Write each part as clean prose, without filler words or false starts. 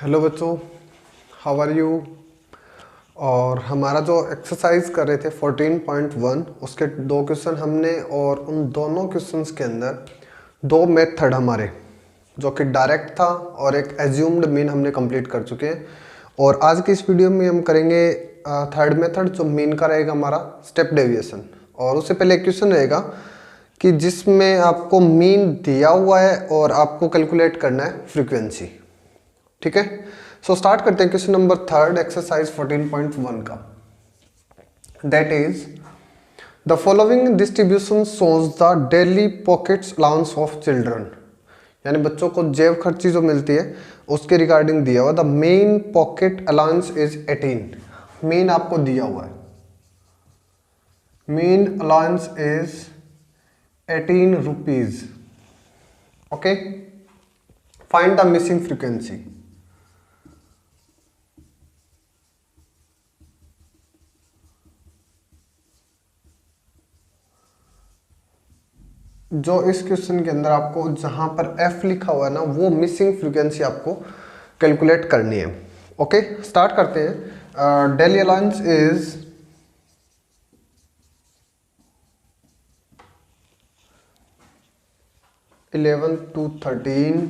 Hello बच्चों, how are you. और हमारा जो एक्सरसाइज कर रहे थे 14.1 उसके दो क्वेश्चन हमने, और उन दोनों क्वेश्चंस के अंदर दो मेथड हमारे जो कि डायरेक्ट था और एक एज्यूम्ड मीन हमने कंप्लीट कर चुके हैं। और आज की इस वीडियो में हम करेंगे थर्ड मेथड जो मीन का रहेगा हमारा स्टेप डेविएशन। और उससे पहले एक क्वेश्चन रहेगा कि जिसमें आपको मीन दिया हुआ है और आपको कैलकुलेट करना है फ्रीक्वेंसी। ठीक है, सो स्टार्ट करते हैं क्वेश्चन नंबर थर्ड एक्सरसाइज 14.1 का। That is the following distribution shows the daily pockets allowance of children. यानी बच्चों को जेब खर्ची जो मिलती है उसके रिगार्डिंग दिया हुआ। The main pocket allowance is 18। Main आपको दिया हुआ है, main allowance is 18 rupees. Okay, find the missing frequency. जो इस क्वेश्चन के अंदर आपको जहां पर एफ लिखा हुआ है ना, वो मिसिंग फ्रीक्वेंसी आपको कैलकुलेट करनी है। ओके, स्टार्ट करते हैं। Daily allowance is 11 to 13,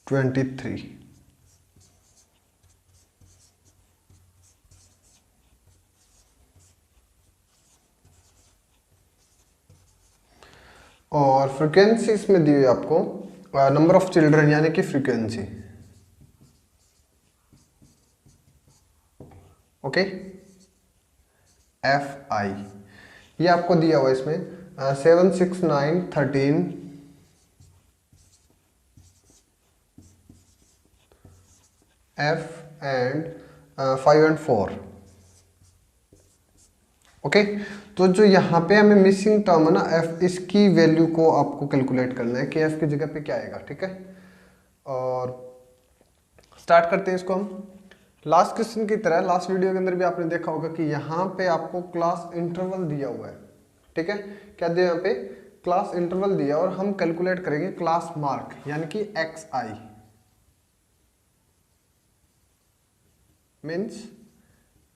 $23। और फ्रीक्वेंसी इसमें दी हुई है आपको नंबर ऑफ चिल्ड्रन यानी कि फ्रीक्वेंसी। ओके, एफ आई ये आपको दिया हुआ है इसमें 7, 6, 9, 13, एफ एंड 5 and 4। ओके, तो जो यहाँ पे हमें मिसिंग टर्म है ना एफ, इसकी वैल्यू को आपको कैलकुलेट करना है कि एफ की जगह पे क्या आएगा। ठीक है, और स्टार्ट करते हैं इसको हम। लास्ट क्वेश्चन की तरह लास्ट वीडियो के अंदर भी आपने देखा होगा कि यहाँ पे आपको क्लास इंटरवल दिया हुआ है। ठीक है, क्या दिया यहाँ पे, क्लास इंटरवल दिया, और हम कैलकुलेट करेंगे क्लास मार्क यानी कि x i means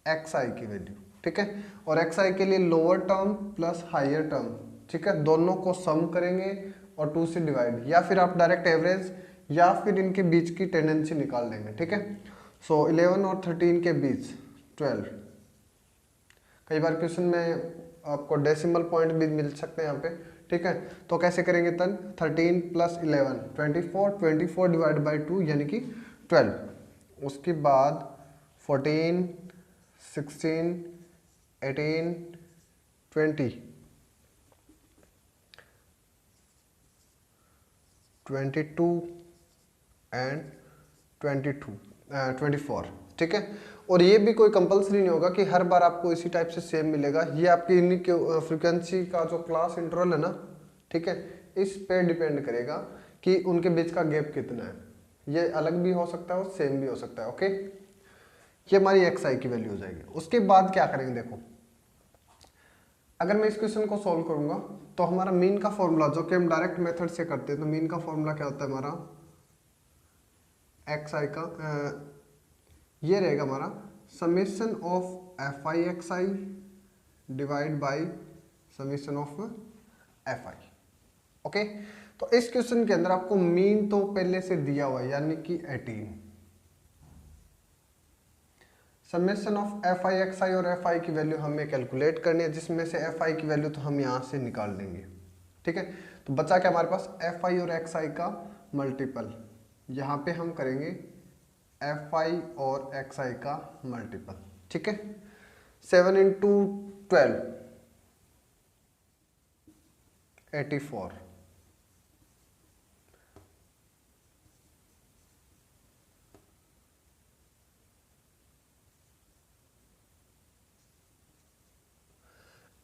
x i की वैल्यू। ठीक है, और एक्स आई के लिए lower term plus higher term, ठीक है, दोनों को सम करेंगे और 2 से डिवाइड, या फिर आप डायरेक्ट एवरेज या फिर इनके बीच की टेंडेंसी निकाल देंगे। ठीक है, सो 11 और 13 के बीच 12। कई बार क्वेश्चन में आपको डेसिमल पॉइंट भी मिल सकते हैं यहाँ पे। ठीक है, तो कैसे करेंगे तन, 13 + 11 24, 24 डिवाइड बाई 2 यानी कि 12। उसके बाद 14, 16, 18, 20, 22 एंड 24। ठीक है, और ये भी कोई कंपलसरी नहीं होगा कि हर बार आपको इसी टाइप से सेम मिलेगा। ये आपकी इन्हीं के फ्रीक्वेंसी का जो क्लास इंटरवल है ना, ठीक है, इस पे डिपेंड करेगा कि उनके बीच का गैप कितना है। ये अलग भी हो सकता है और सेम भी हो सकता है। ओके, ये हमारी एक्स आई की वैल्यू हो जाएगी। उसके बाद क्या करेंगे, देखो अगर मैं इस क्वेश्चन को सॉल्व करूंगा तो हमारा मीन का फॉर्मूला जो कि हम डायरेक्ट मेथड से करते हैं, तो मीन का फॉर्मूला क्या होता है हमारा, एक्स आई का ये रहेगा हमारा summation of F I X I divide by summation of F I. Okay, तो इस क्वेश्चन के अंदर आपको मीन तो पहले से दिया हुआ है यानी कि 18। Summation of F I X I और एफ आई की वैल्यू हमें कैलकुलेट करनी है, जिसमें से एफ आई की वैल्यू तो हम यहाँ से निकाल देंगे। ठीक है, तो बचा क्या हमारे पास, एफ आई और एक्स आई का मल्टीपल। यहाँ पे हम करेंगे एफ आई और एक्स आई का मल्टीपल। ठीक है, 7 × 12 84।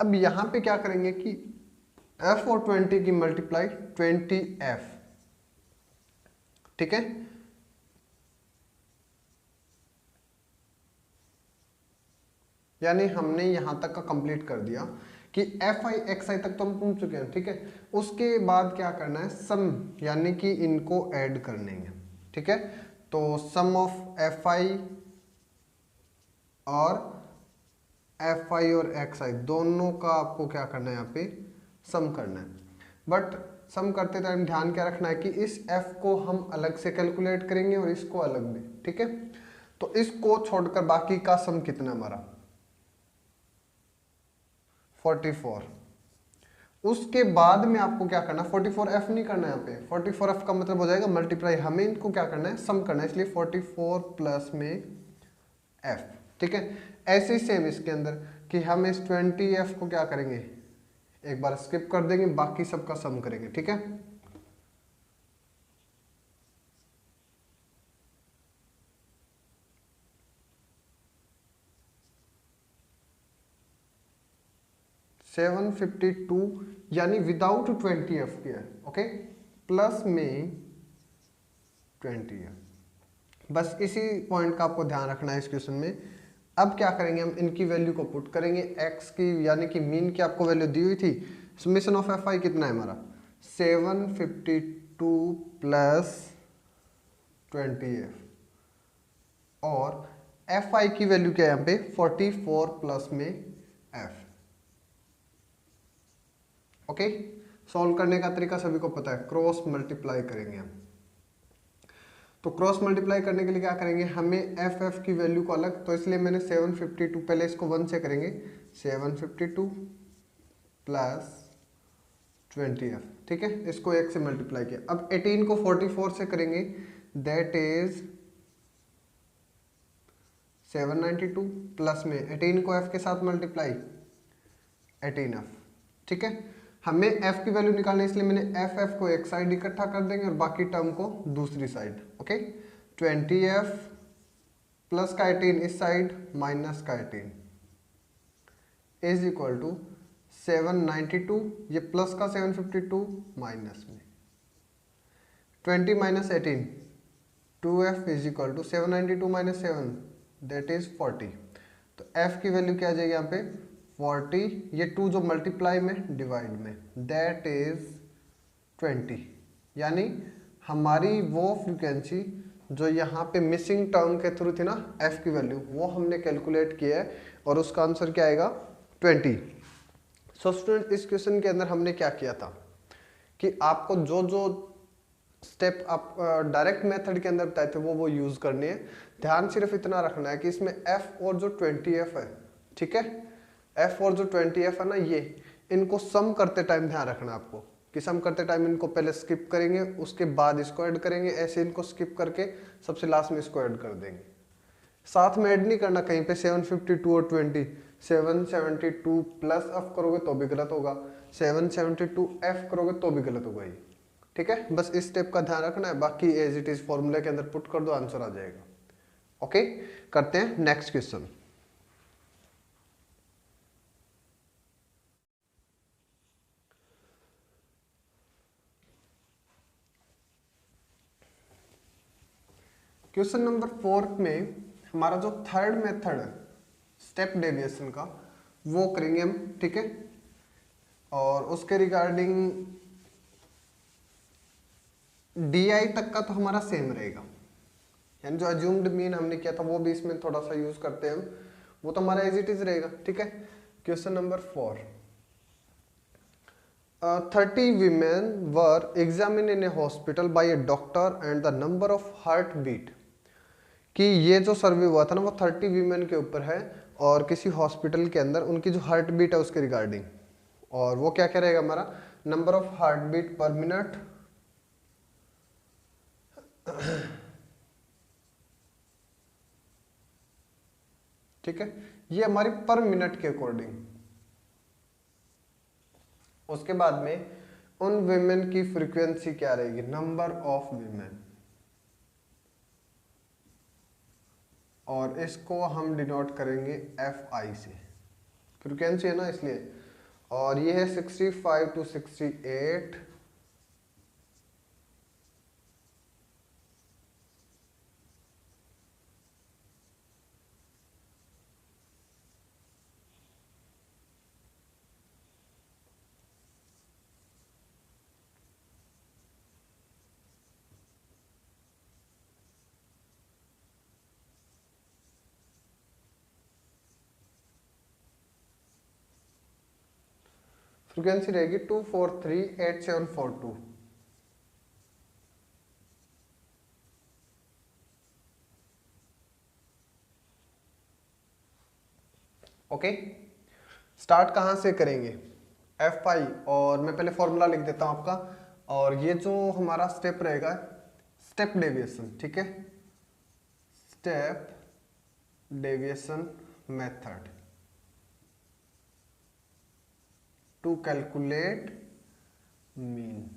अब यहां पे क्या करेंगे कि f और 20 की मल्टीप्लाई 20f। ठीक है, यानी हमने यहाँ तक का कंप्लीट कर दिया कि एफ आई एक्स आई तक तो हम पहुँच चुके हैं, ठीक है। उसके बाद क्या करना है, सम, यानी कि इनको ऐड करने हैं, ठीक है। तो सम ऑफ एफ आई और एफ आई और एक्स आई दोनों का आपको क्या करना है, यहाँ पे सम करना है। बट सम करते टाइम ध्यान क्या रखना है कि इस एफ को हम अलग से कैलकुलेट करेंगे और इसको अलग में, ठीक है। तो इसको छोड़कर बाकी का सम कितना हमारा 44। उसके बाद में आपको क्या करना है, 44f नहीं करना है यहाँ पे, 44f का मतलब हो जाएगा मल्टीप्लाई, हमें इनको क्या करना है, सम करना है, इसलिए 44 प्लस में f, ठीक है। ऐसे ही सेम इसके अंदर कि हम इस 20f को क्या करेंगे, एक बार स्किप कर देंगे, बाकी सबका सम करेंगे, ठीक है। सेवन 52 यानी विदाउट 20f किया है, ओके, प्लस में 20f। बस इसी पॉइंट का आपको ध्यान रखना है इस क्वेश्चन में। अब क्या करेंगे, हम इनकी वैल्यू को पुट करेंगे, x की यानी कि मीन की आपको वैल्यू दी हुई थी, समेशन ऑफ एफ आई कितना है हमारा 752 प्लस 20f, और एफ आई की वैल्यू क्या है यहाँ पे 44 प्लस में f, ओके। सॉल्व करने का तरीका सभी को पता है, क्रॉस मल्टीप्लाई करेंगे हम। तो क्रॉस मल्टीप्लाई करने के लिए क्या करेंगे, हमें एफ एफ की वैल्यू को अलग, तो इसलिए मैंने 752, पहले इसको 1 से करेंगे, 752 प्लस 20f, ठीक है। इसको 1 से मल्टीप्लाई किया। अब 18 को 44 से करेंगे, दैट इज 792 प्लस में 18 को f के साथ मल्टीप्लाई 18f, ठीक है। हमें f की वैल्यू निकालनी है, इसलिए मैंने f को एक साइड इकट्ठा कर देंगे और बाकी टर्म को दूसरी साइड, ओके। 20f प्लस का 18 इस साइड माइनस का 18 इज इक्वल टू 792, ये प्लस का 752 माइनस में 20 minus 18, 2f is equal to 792 minus 7 that is 40। तो f की वैल्यू क्या आ जाएगी यहाँ पे 40, ये 2 जो मल्टीप्लाई में डिवाइड में, दैट इज 20। यानी हमारी वो फ्रीक्वेंसी जो यहाँ पे मिसिंग टर्म के थ्रू थी ना f की वैल्यू, वो हमने कैलकुलेट किया है और उसका आंसर क्या आएगा 20। सो स्टूडेंट, इस क्वेश्चन के अंदर हमने क्या किया था कि आपको जो जो स्टेप आप डायरेक्ट मेथड के अंदर बताए थे वो यूज करने हैं। ध्यान सिर्फ इतना रखना है कि इसमें f और जो 20f है, ठीक है, f और जो 20f है ना, ये इनको सम करते टाइम ध्यान रखना है आपको कि सम करते टाइम इनको पहले स्किप करेंगे, उसके बाद इसको ऐड करेंगे, ऐसे इनको स्किप करके सबसे लास्ट में इसको ऐड कर देंगे। साथ में ऐड नहीं करना कहीं पे 752 और 20, 772 प्लस f करोगे तो भी गलत होगा, 772 f करोगे तो भी गलत होगा ये, ठीक है। बस इस स्टेप का ध्यान रखना है, बाकी एज इट इज फॉर्मूले के अंदर पुट कर दो, आंसर आ जाएगा, ओके। करते हैं नेक्स्ट क्वेश्चन। क्वेश्चन नंबर 4 में हमारा जो थर्ड मेथड है स्टेप डेविएशन का वो करेंगे हम, ठीक है। और उसके रिगार्डिंग डी आई तक का तो हमारा सेम रहेगा, यानी जो अज्यूम्ड मीन हमने किया था वो भी इसमें थोड़ा सा यूज करते हैं हम, वो तो हमारा एज इट इज रहेगा, ठीक है। Question number 4, 30 women were examined in a hospital by a doctor and the number of heartbeat, कि ये जो सर्वे हुआ था ना वो 30 वीमेन के ऊपर है और किसी हॉस्पिटल के अंदर उनकी जो हार्ट बीट है उसके रिगार्डिंग, और वो क्या क्या रहेगा हमारा number of heart beat per minute, ठीक है, ये हमारी पर मिनट के अकॉर्डिंग। उसके बाद में उन वीमेन की फ्रीक्वेंसी क्या रहेगी, नंबर ऑफ वीमेन, और इसको हम डिनोट करेंगे एफ आई से, फ्रीक्वेंसी है ना इसलिए। और ये है 65 to 68, फ्रीक्वेंसी रहेगी 2438742। ओके, स्टार्ट कहाँ से करेंगे? एफ आई, और मैं पहले फॉर्मूला लिख देता हूँ आपका। और ये जो हमारा स्टेप रहेगा, स्टेप डेविएशन, ठीक है, step deviation method to calculate mean,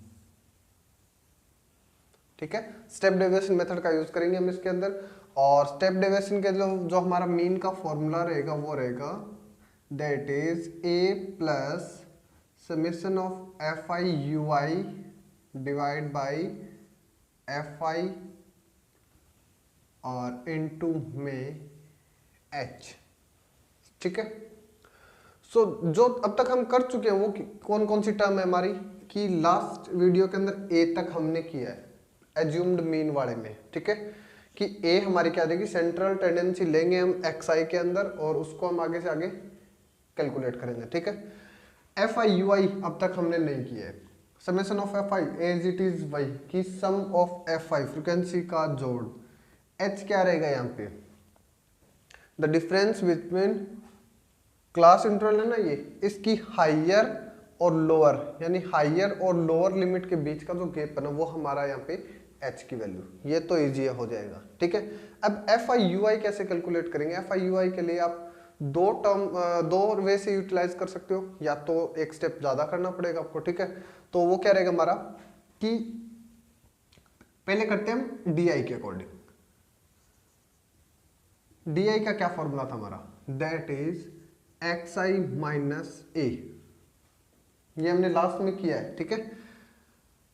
ठीक है। स्टेप डेविएशन मेथड का यूज करेंगे हम इसके अंदर। और स्टेप डेविएशन के जो हमारा मीन का फॉर्मूला रहेगा वो रहेगा that is a plus summation of F I you I divide by F I और इनटू में एच, ठीक है। सो जो अब तक हम कर चुके हैं वो कौन कौन सी टर्म है हमारी, कि लास्ट वीडियो के अंदर ए तक हमने किया है एज्यूम्ड मीन वाले में, ठीक है, कि ए हमारी क्या देगी, सेंट्रल टेंडेंसी लेंगे हम एक्स आई के अंदर और उसको हम आगे से आगे कैलकुलेट करेंगे, ठीक है। एफ आई यू आई अब तक हमने नहीं किया है। Summation of F i as it is वही कि sum of F i frequency का जोड़, एच क्या रहेगा यहाँ पे, the difference between class interval है ना ये, इसकी हाइयर और लोअर, यानी हाइयर और लोअर लिमिट के बीच का जो गैप है ना वो हमारा यहाँ पे एच की वैल्यू, ये तो इजी हो जाएगा, ठीक है। अब एफ आई यू आई कैसे कैलकुलेट करेंगे? एफ आई यू आई के लिए आप दो वे से यूटिलाइज कर सकते हो, या तो एक स्टेप ज्यादा करना पड़ेगा आपको, ठीक है। तो वो क्या रहेगा हमारा कि पहले करते हैं हम डी आई के अकॉर्डिंग। डी आई का क्या फॉर्मूला था हमारा, that is X I minus A, ये हमने लास्ट में किया है, ठीक है।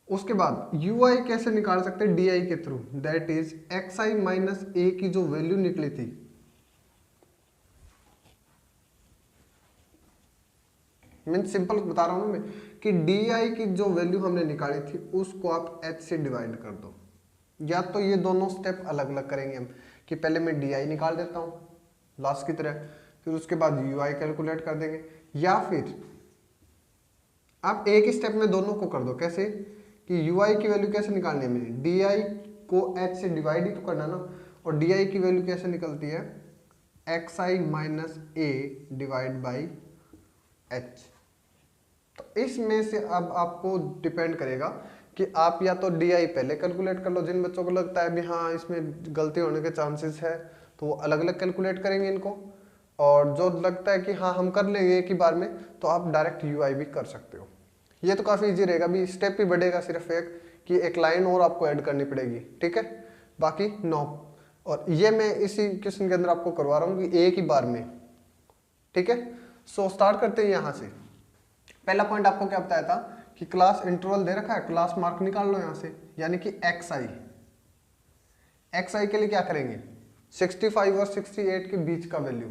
उसके बाद यू आई कैसे निकाल सकते हैं डी आई के थ्रू, that is X I minus A की जो वैल्यू निकली थी, मीन सिंपल बता रहा हूं मैं कि डी आई की जो वैल्यू हमने निकाली थी उसको आप एच से डिवाइड कर दो। या तो ये दोनों स्टेप अलग अलग करेंगे हम, कि पहले मैं डी आई निकाल देता हूं लास्ट की तरह, फिर उसके बाद यू आई कैलकुलेट कर देंगे, या फिर आप एक ही स्टेप में दोनों को कर दो। कैसे कि यू आई की वैल्यू कैसे निकालनी है, मैंने डी आई को एच से डिवाइड ही तो करना ना, और डी आई की वैल्यू कैसे निकलती है, x I minus A divide by H. तो इसमें से अब आपको डिपेंड करेगा कि आप या तो डी आई पहले कैलकुलेट कर लो, जिन बच्चों को लगता है भी हाँ इसमें गलती होने के चांसेस है तो वो अलग अलग कैलकुलेट करेंगे इनको, और जो लगता है कि हाँ हम कर लेंगे एक ही बार में तो आप डायरेक्ट यू आई भी कर सकते हो। ये तो काफ़ी इजी रहेगा, भी स्टेप ही बढ़ेगा सिर्फ एक कि एक लाइन और आपको ऐड करनी पड़ेगी, ठीक है, बाकी नो। और ये मैं इसी क्वेश्चन के अंदर आपको करवा रहा हूँ कि एक ही बार में, ठीक है। सो स्टार्ट करते हैं यहाँ से। पहला पॉइंट आपको क्या बताया था कि क्लास इंटरवल दे रखा है, क्लास मार्क निकाल लो यहाँ से, यानी कि एक्स आई, एक्स आई के लिए क्या करेंगे 65 और 68 के बीच का वैल्यू,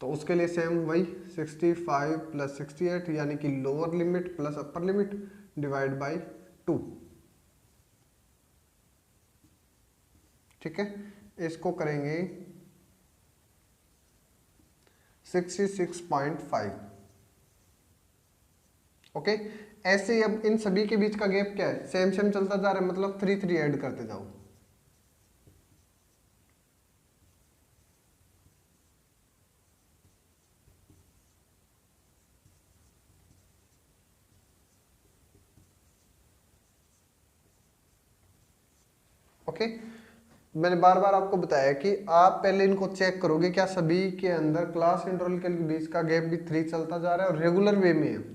तो उसके लिए सेम वही 65 प्लस 68 यानी कि lower limit plus upper limit divide by 2, ठीक है। इसको करेंगे 66.5, ओके। ऐसे ही अब इन सभी के बीच का गैप क्या है, सेम सेम चलता जा रहा है, मतलब 3 3 ऐड करते जाओ। ओके, मैंने बार बार आपको बताया कि आप पहले इनको चेक करोगे क्या सभी के अंदर क्लास इंटरवल के बीच का गैप भी 3 चलता जा रहा है और रेगुलर वे में है।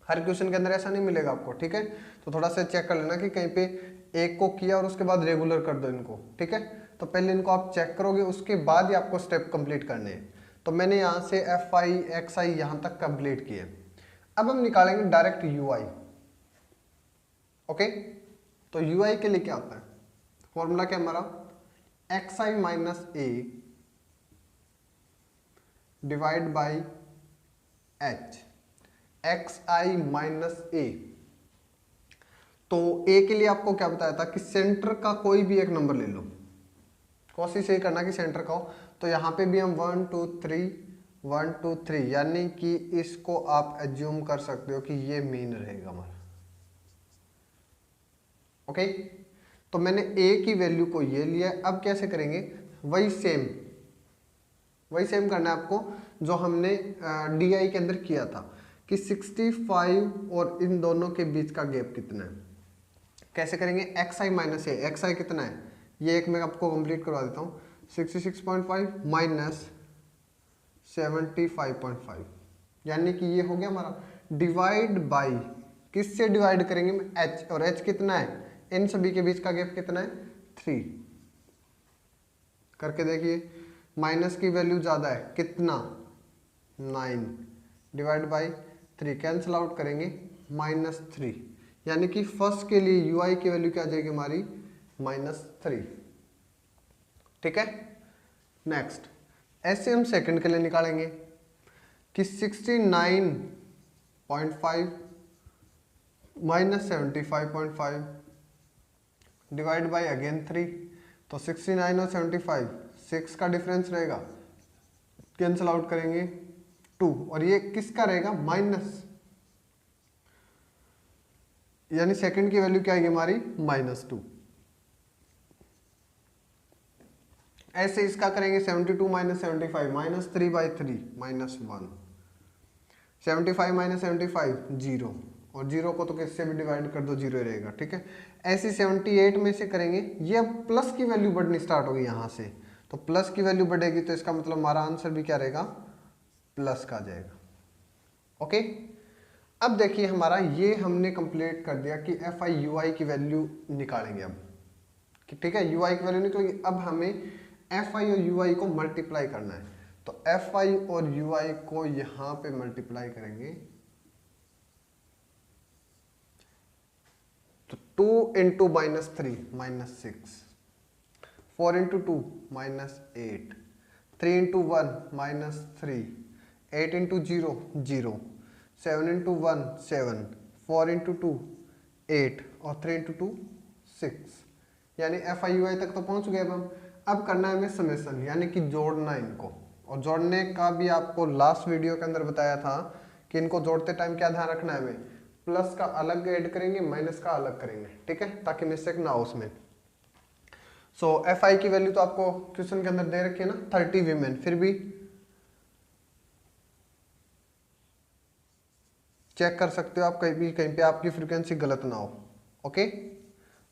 हर क्वेश्चन के अंदर ऐसा नहीं मिलेगा आपको, ठीक है। तो थोड़ा सा चेक कर लेना कि कहीं पे एक को किया और उसके बाद रेगुलर कर दो इनको, ठीक है। तो पहले इनको आप चेक करोगे, उसके बाद ही आपको स्टेप कंप्लीट करने हैं। तो मैंने यहाँ से एफ आई एक्स आई यहाँ तक कंप्लीट किए। अब हम निकालेंगे डायरेक्ट यू आई, ओके। तो यू आई के लिए क्या होता है, फॉर्मूला क्या हमारा, X I minus A divide by H, X I minus A. तो ए के लिए आपको क्या बताया था कि सेंटर का कोई भी एक नंबर ले लो, कोशिश ये करना कि सेंटर का हो। तो यहाँ पे भी हम 1 2 3 1 2 3, यानी कि इसको आप एज्यूम कर सकते हो कि ये मीन रहेगा हमारा। ओके, तो मैंने ए की वैल्यू को ये लिया। अब कैसे करेंगे, वही सेम करना है आपको जो हमने डी आई के अंदर किया था कि 65 और इन दोनों के बीच का गैप कितना है। कैसे करेंगे, x I minus A, x आई कितना है, ये एक मैं आपको कंप्लीट करवा देता हूँ। 66.5 माइनस 75.5, यानी कि ये हो गया हमारा डिवाइड बाई, किससे डिवाइड करेंगे, एच, और एच कितना है, इन सभी के बीच का गैप कितना है, 3। करके देखिए, माइनस की वैल्यू ज्यादा है, कितना, 9, डिवाइड बाई 3, कैंसिल आउट करेंगे, -3, यानी कि फर्स्ट के लिए यू आई की वैल्यू क्या आ जाएगी हमारी, -3। ठीक है, नेक्स्ट ऐसे हम सेकंड के लिए निकालेंगे कि 69.5 माइनस 75.5 डिवाइड बाई अगेन 3, तो 69 और 75, 6 का डिफरेंस रहेगा, कैंसिल आउट करेंगे 2, और ये किसका रहेगा, माइनस, यानी सेकंड की वैल्यू क्या आएगी हमारी, -2। ऐसे इसका करेंगे 72 माइनस 75, -3/3, -1, 75 माइनस 75 0, और 0 को तो किससे भी डिवाइड कर दो 0 रहेगा। ठीक है, ऐसे 78 में से करेंगे, ये अब प्लस की वैल्यू बढ़नी स्टार्ट होगी यहाँ से, तो प्लस की वैल्यू बढ़ेगी तो इसका मतलब हमारा आंसर भी क्या रहेगा, प्लस का जाएगा। ओके, अब देखिए हमारा ये हमने कंप्लीट कर दिया कि एफ आई यू आई की वैल्यू निकालेंगे अब। ठीक है, यू आई की वैल्यू निकलेगी, अब हमें एफ आई और यू आई को मल्टीप्लाई करना है, तो एफ आई और यू आई को यहां पे मल्टीप्लाई करेंगे, तो 2 into -3 -6, 4 into 2 -8, 3 into 1 -3, 8 into 0 0, 7 into 1 7, 4 into 2 8, और 3 इंटू 2 6, यानी एफ आई यू आई तक तो पहुंच गए हम। अब करना है हमें समेसन, यानी कि जोड़ना इनको, और जोड़ने का भी आपको लास्ट वीडियो के अंदर बताया था कि इनको जोड़ते टाइम क्या ध्यान रखना है हमें, प्लस का अलग ऐड करेंगे, माइनस का अलग करेंगे। ठीक है, ताकि मिस्टेक ना हो उसमें। सो एफ आई की वैल्यू तो आपको क्वेश्चन के अंदर दे रखी है ना, 30 वीमेन, फिर भी चेक कर सकते हो आप, कहीं पे आपकी फ्रीक्वेंसी गलत ना हो। ओके,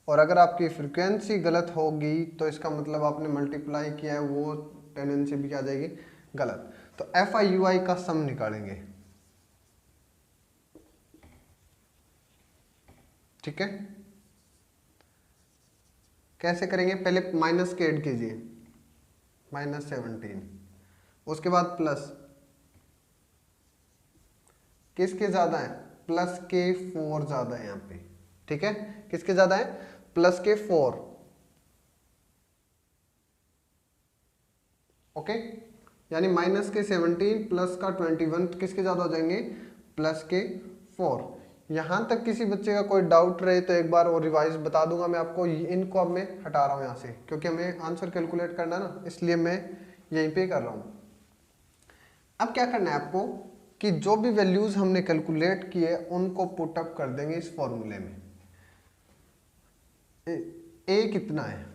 और अगर आपकी फ्रीक्वेंसी गलत होगी तो इसका मतलब आपने मल्टीप्लाई किया है, वो टेंडेंसी भी क्या आ जाएगी, गलत। तो एफ आई यू आई का सम निकालेंगे। ठीक है, कैसे करेंगे, पहले माइनस के ऐड कीजिए, -17, उसके बाद प्लस, किसके ज्यादा है, प्लस के 4 ज्यादा है यहाँ पे। ठीक है, किसके ज्यादा है, प्लस के 4। ओके, यानी माइनस के 17 प्लस का 21 किसके ज्यादा हो जाएंगे, प्लस के 4। यहां तक किसी बच्चे का कोई डाउट रहे तो एक बार और रिवाइज बता दूंगा मैं आपको। इनको अब मैं हटा रहा हूं यहां से, क्योंकि हमें आंसर कैलकुलेट करना है ना, इसलिए मैं यहीं पे कर रहा हूं। अब क्या करना है आपको कि जो भी वैल्यूज हमने कैलकुलेट किए उनको पुटअप कर देंगे इस फॉर्मूले में। ए कितना है,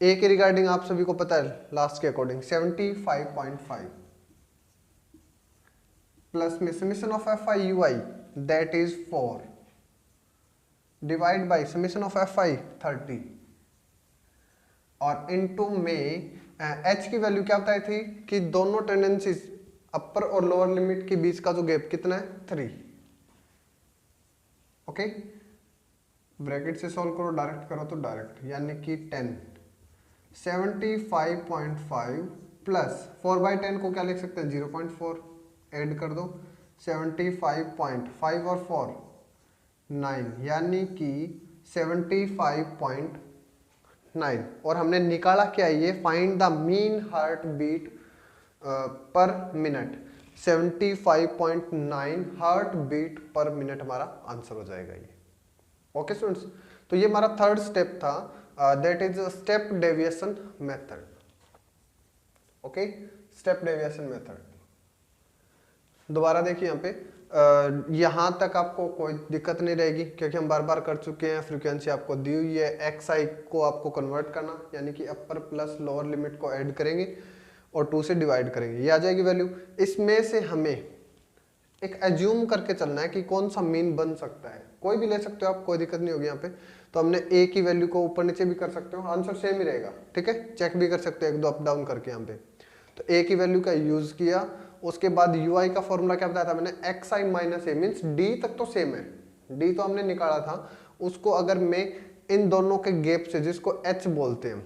ए के रिगार्डिंग आप सभी को पता है, लास्ट के अकॉर्डिंग 75.5 प्लस में summation of F I you I that is 4 divide by summation of F I 30, और इनटू में एच की वैल्यू क्या बताई थी कि दोनों टेंडेंसीज अपर और लोअर लिमिट के बीच का जो गैप कितना है, 3। ओके, ब्रैकेट से सॉल्व करो, डायरेक्ट करो तो डायरेक्ट, यानी कि 10, 75.5 प्लस 4/10 को क्या लिख सकते हैं, 0.4, ऐड कर दो, 75.5 और 4 9, यानी कि 75.9, और हमने निकाला क्या है, ये find the mean heart beat per minute, 75.9 heart beat per minute हमारा आंसर हो जाएगा ये। ओके स्टूडेंट्स, तो ये हमारा थर्ड स्टेप था, that is step deviation method. Okay, step deviation method. दोबारा देखिए यहाँ पे यहाँ तक आपको कोई दिक्कत नहीं रहेगी क्योंकि हम बार बार कर चुके हैं। फ्रीक्वेंसी आपको दी हुई है, एक्स आई को आपको कन्वर्ट करना, यानी कि अपर प्लस लोअर लिमिट को ऐड करेंगे और 2 से डिवाइड करेंगे, ये आ जाएगी वैल्यू। इसमें से हमें एक एज्यूम करके चलना है कि कौन सा मीन बन सकता है। कोई भी ले सकते हो आप, कोई दिक्कत नहीं होगी यहाँ पे। तो हमने ए की वैल्यू को ऊपर नीचे भी कर सकते हो, आंसर सेम ही रहेगा, ठीक है। चेक भी कर सकते हो एक दो अप डाउन करके यहाँ पे। तो ए की वैल्यू का यूज किया, उसके बाद यू आई का फॉर्मूला क्या बताया था मैंने, x I minus A, means D तक तो सेम है, डी तो हमने निकाला था, उसको अगर मैं इन दोनों के गैप से, जिसको एच बोलते हैं,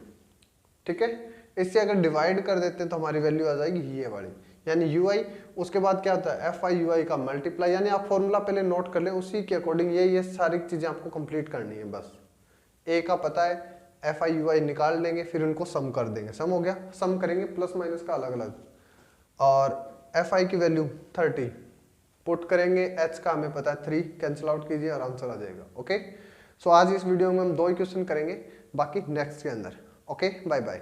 ठीक है, इससे अगर डिवाइड कर देते हैं तो हमारी वैल्यू आ जाएगी ये वाली, यानी यू आई। उसके बाद क्या होता है, एफ आई यू आई का मल्टीप्लाई, यानी आप फॉर्मूला पहले नोट कर ले, उसी के अकॉर्डिंग ये सारी चीजें आपको कंप्लीट करनी है। बस ए का पता है, एफ आई यू आई निकाल लेंगे, फिर उनको सम कर देंगे, सम हो गया, सम करेंगे प्लस माइनस का अलग अलग, और एफ आई की वैल्यू 30 पुट करेंगे, एच का हमें पता है 3, कैंसिल आउट कीजिए और आंसर आ जाएगा। ओके, सो आज इस वीडियो में हम 2 ही क्वेश्चन करेंगे, बाकी नेक्स्ट के अंदर। Okay, bye bye.